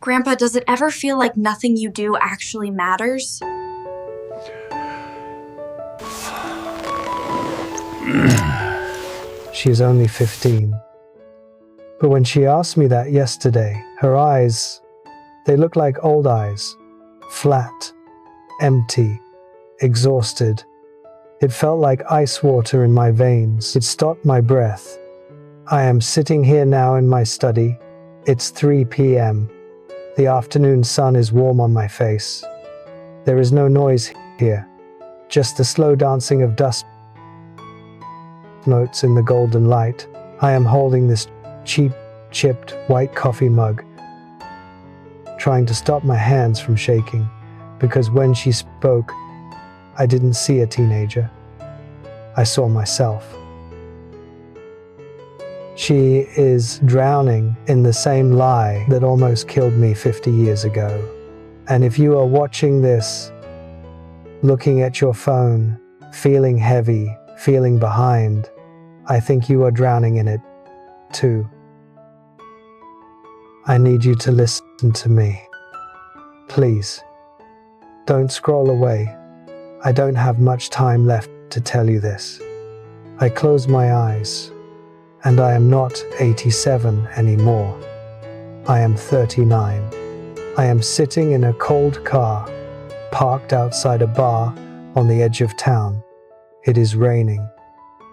Grandpa, does it ever feel like nothing you do actually matters? She is only 15. But when she asked me that yesterday, her eyes, they look like old eyes. Flat, empty, exhausted. It felt like ice water in my veins. It stopped my breath. I am sitting here now in my study. It's 3 p.m. The afternoon sun is warm on my face. There is no noise here, just the slow dancing of dust motes in the golden light. I am holding this cheap, chipped white coffee mug, trying to stop my hands from shaking, because when she spoke, I didn't see a teenager. I saw myself. She is drowning in the same lie that almost killed me 50 years ago. And if you are watching this, looking at your phone, feeling heavy, feeling behind, I think you are drowning in it too. I need you to listen to me. Please, don't scroll away. I don't have much time left to tell you this. I close my eyes, and I am not 87 anymore. I am 39. I am sitting in a cold car, parked outside a bar on the edge of town. It is raining.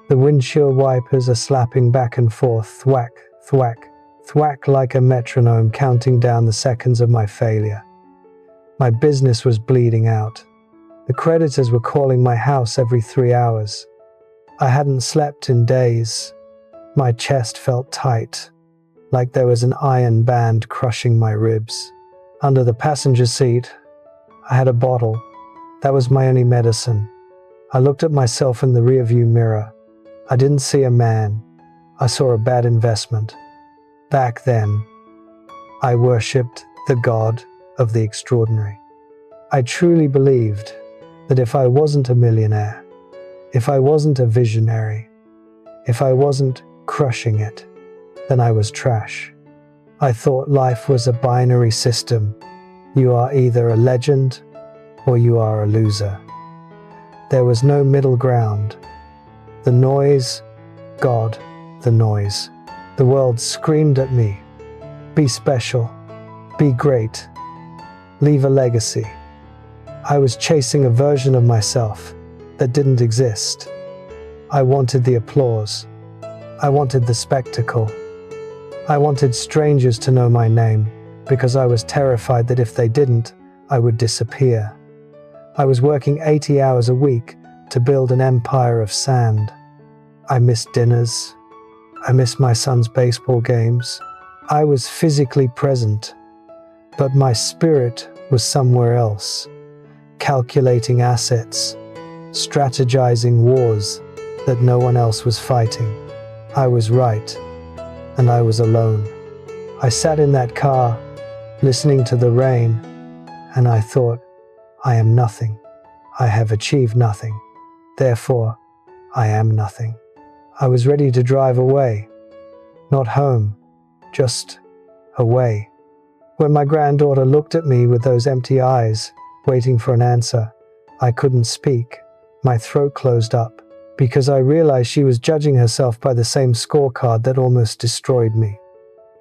The windshield wipers are slapping back and forth, thwack, thwack, thwack like a metronome counting down the seconds of my failure. My business was bleeding out. The creditors were calling my house every 3 hours. I hadn't slept in days. My chest felt tight, like there was an iron band crushing my ribs. Under the passenger seat, I had a bottle. That was my only medicine. I looked at myself in the rearview mirror. I didn't see a man. I saw a bad investment. Back then, I worshipped the God of the extraordinary. I truly believed that if I wasn't a millionaire, if I wasn't a visionary, if I wasn't crushing it, then I was trash. I thought life was a binary system. You are either a legend or you are a loser. There was no middle ground. The noise, God, the noise. The world screamed at me. Be special. Be great. Leave a legacy. I was chasing a version of myself that didn't exist. I wanted the applause. I wanted the spectacle. I wanted strangers to know my name because I was terrified that if they didn't, I would disappear. I was working 80 hours a week to build an empire of sand. I missed dinners. I missed my son's baseball games. I was physically present, but my spirit was somewhere else, calculating assets, strategizing wars that no one else was fighting. I was right, and I was alone. I sat in that car, listening to the rain, and I thought, I am nothing. I have achieved nothing. Therefore, I am nothing. I was ready to drive away. Not home, just away. When my granddaughter looked at me with those empty eyes, waiting for an answer, I couldn't speak. My throat closed up, because I realized she was judging herself by the same scorecard that almost destroyed me.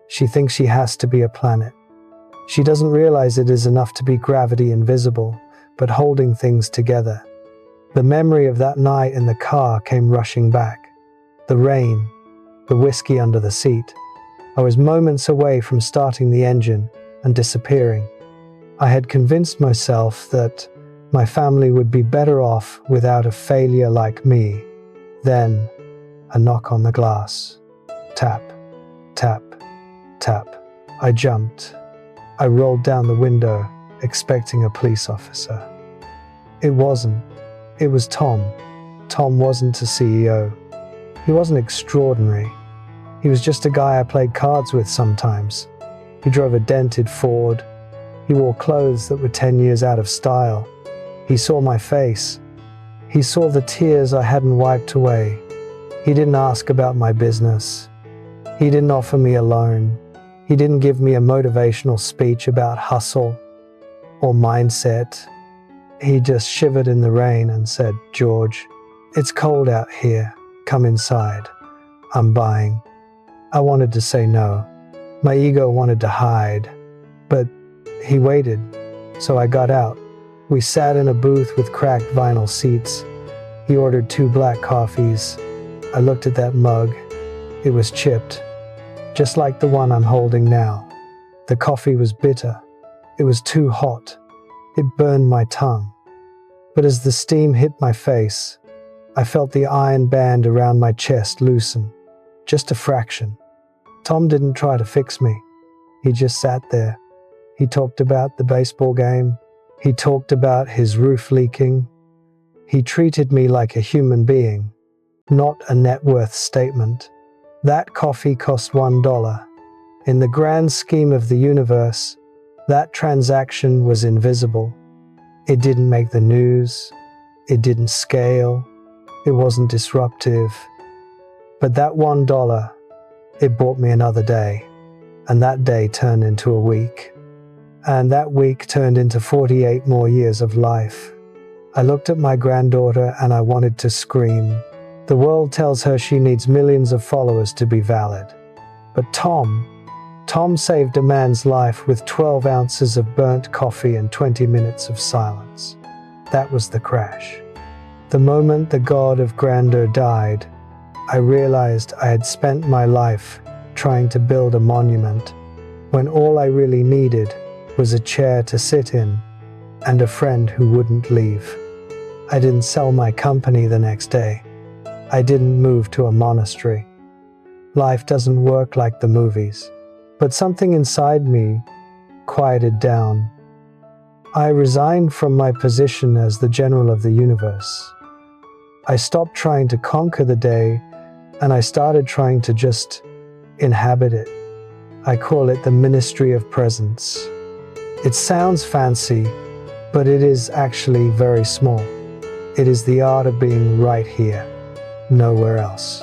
She thinks she has to be a planet. She doesn't realize it is enough to be gravity invisible, but holding things together. The memory of that night in the car came rushing back. The rain, the whiskey under the seat. I was moments away from starting the engine and disappearing. I had convinced myself that my family would be better off without a failure like me. Then, a knock on the glass. Tap, tap, tap. I jumped. I rolled down the window, expecting a police officer. It wasn't. It was Tom. Tom wasn't a CEO. He wasn't extraordinary. He was just a guy I played cards with sometimes. He drove a dented Ford. He wore clothes that were 10 years out of style. He saw my face. He saw the tears I hadn't wiped away. He didn't ask about my business. He didn't offer me a loan. He didn't give me a motivational speech about hustle or mindset. He just shivered in the rain and said, "George, it's cold out here. Come inside. I'm buying." I wanted to say no. My ego wanted to hide. But he waited, so I got out. We sat in a booth with cracked vinyl seats. He ordered 2 black coffees. I looked at that mug. It was chipped, just like the one I'm holding now. The coffee was bitter. It was too hot. It burned my tongue. But as the steam hit my face, I felt the iron band around my chest loosen, just a fraction. Tom didn't try to fix me. He just sat there. He talked about the baseball game. He talked about his roof leaking. He treated me like a human being, not a net worth statement. That coffee cost $1. In the grand scheme of the universe, that transaction was invisible. It didn't make the news. It didn't scale. It wasn't disruptive. But that $1, it bought me another day. And that day turned into a week. And that week turned into 48 more years of life. I looked at my granddaughter and I wanted to scream. The world tells her she needs millions of followers to be valid. But Tom saved a man's life with 12 ounces of burnt coffee and 20 minutes of silence. That was the crash. The moment the god of grandeur died, I realized I had spent my life trying to build a monument when all I really needed was a chair to sit in and a friend who wouldn't leave. I didn't sell my company the next day. I didn't move to a monastery. Life doesn't work like the movies. But something inside me quieted down. I resigned from my position as the general of the universe. I stopped trying to conquer the day, and I started trying to just inhabit it. I call it the ministry of presence. It sounds fancy, but it is actually very small. It is the art of being right here, nowhere else.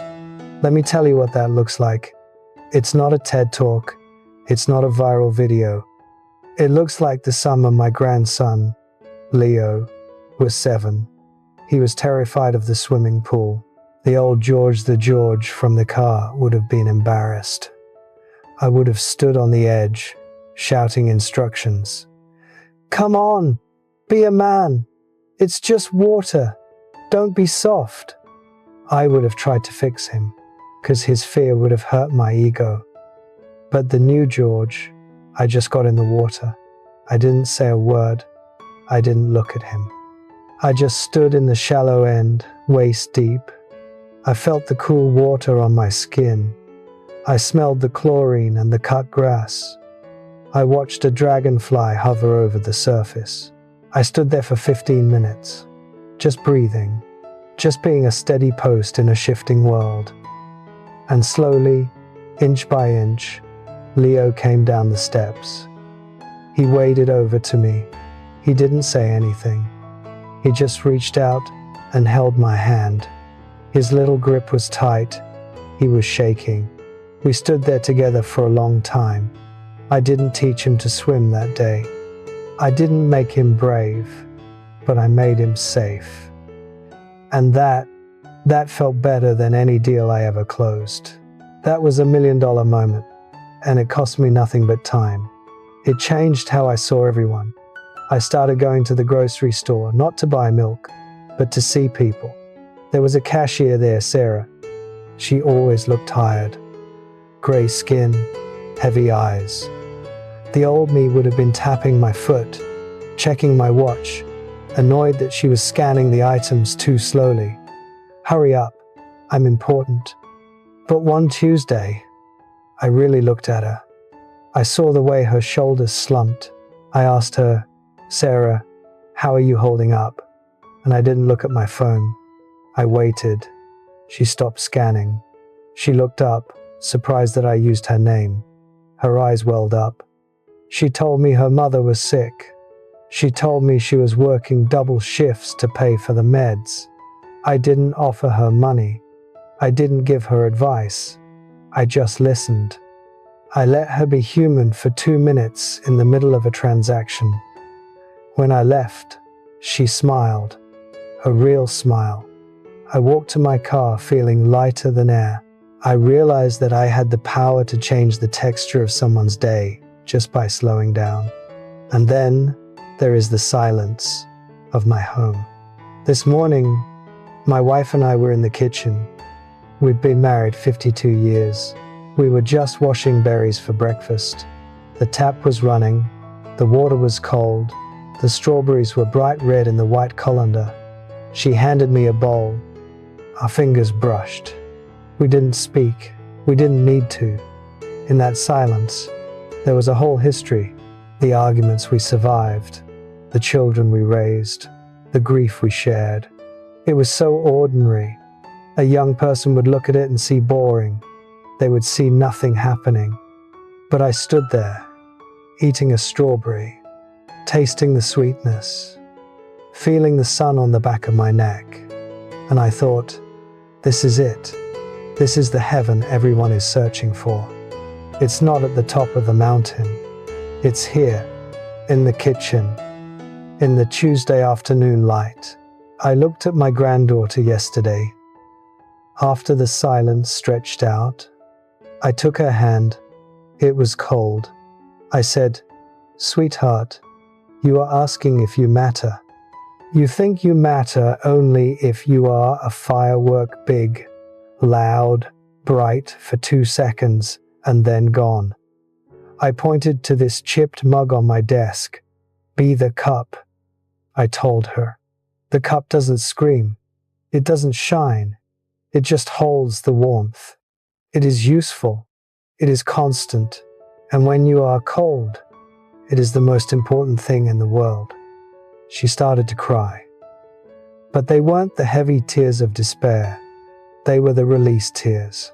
Let me tell you what that looks like. It's not a TED Talk. It's not a viral video. It looks like the summer my grandson, Leo, was 7. He was terrified of the swimming pool. The old George the George from the car would have been embarrassed. I would have stood on the edge, shouting instructions. "Come on, be a man. It's just water. Don't be soft." I would have tried to fix him, because his fear would have hurt my ego. But the new George, I just got in the water. I didn't say a word. I didn't look at him. I just stood in the shallow end, waist deep. I felt the cool water on my skin. I smelled the chlorine and the cut grass. I watched a dragonfly hover over the surface. I stood there for 15 minutes, just breathing, just being a steady post in a shifting world. And slowly, inch by inch, Leo came down the steps. He waded over to me. He didn't say anything. He just reached out and held my hand. His little grip was tight. He was shaking. We stood there together for a long time. I didn't teach him to swim that day. I didn't make him brave, but I made him safe. And that felt better than any deal I ever closed. That was $1 million moment, and it cost me nothing but time. It changed how I saw everyone. I started going to the grocery store, not to buy milk, but to see people. There was a cashier there, Sarah. She always looked tired. Gray skin, heavy eyes. The old me would have been tapping my foot, checking my watch, annoyed that she was scanning the items too slowly. Hurry up, I'm important. But one Tuesday, I really looked at her. I saw the way her shoulders slumped. I asked her, "Sarah, how are you holding up?" And I didn't look at my phone. I waited. She stopped scanning. She looked up, surprised that I used her name. Her eyes welled up. She told me her mother was sick. She told me she was working double shifts to pay for the meds. I didn't offer her money. I didn't give her advice. I just listened. I let her be human for 2 minutes in the middle of a transaction. When I left, she smiled, a real smile. I walked to my car feeling lighter than air. I realized that I had the power to change the texture of someone's day just by slowing down. And then there is the silence of my home. This morning, my wife and I were in the kitchen. We'd been married 52 years. We were just washing berries for breakfast. The tap was running, the water was cold, the strawberries were bright red in the white colander. She handed me a bowl. Our fingers brushed. We didn't speak. We didn't need to. In that silence, there was a whole history. The arguments we survived, the children we raised, the grief we shared. It was so ordinary. A young person would look at it and see boring. They would see nothing happening. But I stood there, eating a strawberry, tasting the sweetness, feeling the sun on the back of my neck. And I thought, this is it. This is the heaven everyone is searching for. It's not at the top of the mountain. It's here, in the kitchen, in the Tuesday afternoon light. I looked at my granddaughter yesterday. After the silence stretched out, I took her hand. It was cold. I said, "Sweetheart, you are asking if you matter. You think you matter only if you are a firework, big, loud, bright for 2 seconds and then gone." I pointed to this chipped mug on my desk. "Be the cup," I told her. The cup doesn't scream. It doesn't shine. It just holds the warmth. It is useful. It is constant. And when you are cold, it is the most important thing in the world. She started to cry. But they weren't the heavy tears of despair. They were the release tears.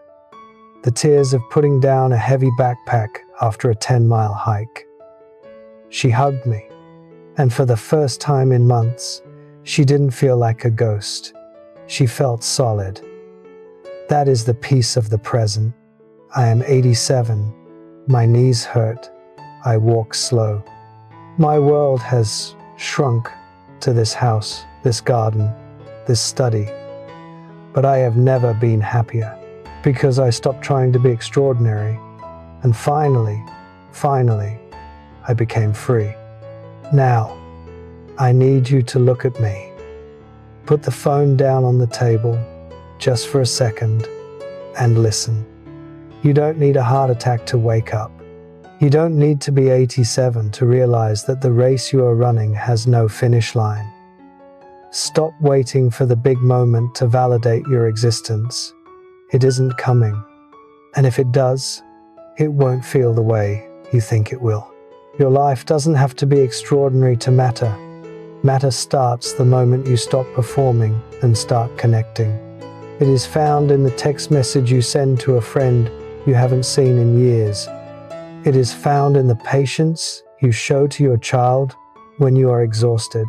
The tears of putting down a heavy backpack after a 10-mile hike. She hugged me, and for the first time in months, she didn't feel like a ghost. She felt solid. That is the peace of the present. I am 87. My knees hurt. I walk slow. My world has shrunk to this house, this garden, this study. But I have never been happier because I stopped trying to be extraordinary. And finally, I became free. Now, I need you to look at me. Put the phone down on the table, just for a second, and listen. You don't need a heart attack to wake up. You don't need to be 87 to realize that the race you are running has no finish line. Stop waiting for the big moment to validate your existence. It isn't coming. And if it does, it won't feel the way you think it will. Your life doesn't have to be extraordinary to matter. Matter starts the moment you stop performing and start connecting. It is found in the text message you send to a friend you haven't seen in years. It is found in the patience you show to your child when you are exhausted.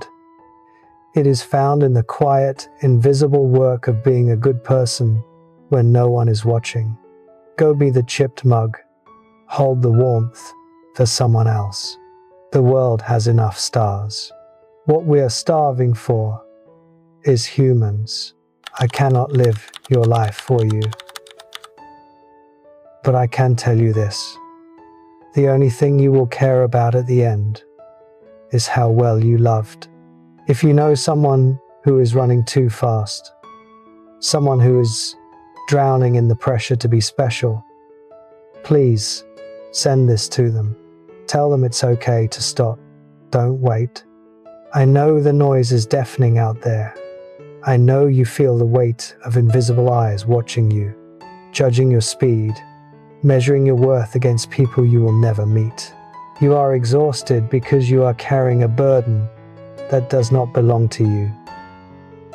It is found in the quiet, invisible work of being a good person when no one is watching. Go be the chipped mug. Hold the warmth for someone else. The world has enough stars. What we are starving for is humans. I cannot live your life for you. But I can tell you this. The only thing you will care about at the end is how well you loved. If you know someone who is running too fast, someone who is drowning in the pressure to be special, please send this to them. Tell them it's okay to stop. Don't wait. I know the noise is deafening out there. I know you feel the weight of invisible eyes watching you, judging your speed, measuring your worth against people you will never meet. You are exhausted because you are carrying a burden that does not belong to you.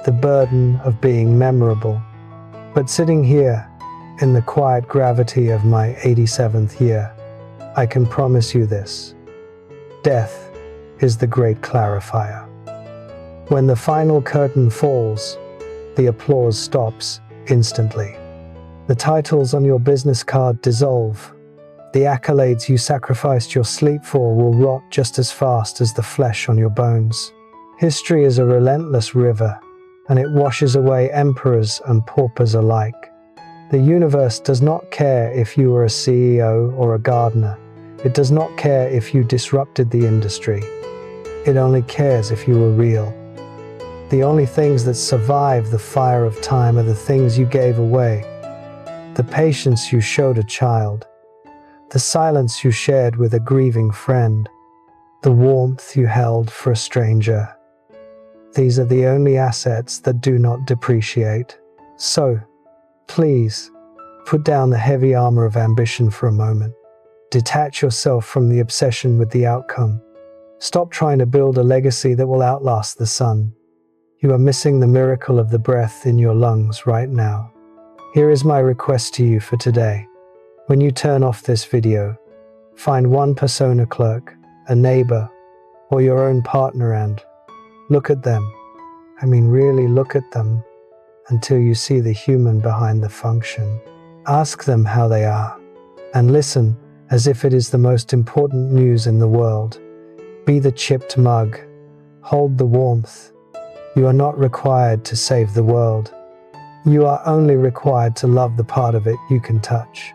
The burden of being memorable. But sitting here in the quiet gravity of my 87th year, I can promise you this. Death is the great clarifier. When the final curtain falls, the applause stops instantly. The titles on your business card dissolve. The accolades you sacrificed your sleep for will rot just as fast as the flesh on your bones. History is a relentless river, and it washes away emperors and paupers alike. The universe does not care if you were a CEO or a gardener. It does not care if you disrupted the industry. It only cares if you were real. The only things that survive the fire of time are the things you gave away. The patience you showed a child. The silence you shared with a grieving friend. The warmth you held for a stranger. These are the only assets that do not depreciate. So, please, put down the heavy armor of ambition for a moment. Detach yourself from the obsession with the outcome. Stop trying to build a legacy that will outlast the sun. You are missing the miracle of the breath in your lungs right now. Here is my request to you for today. When you turn off this video, find one persona clerk, a neighbor, or your own partner and look at them. I mean, really look at them until you see the human behind the function. Ask them how they are and listen as if it is the most important news in the world. Be the chipped mug. Hold the warmth. You are not required to save the world. You are only required to love the part of it you can touch.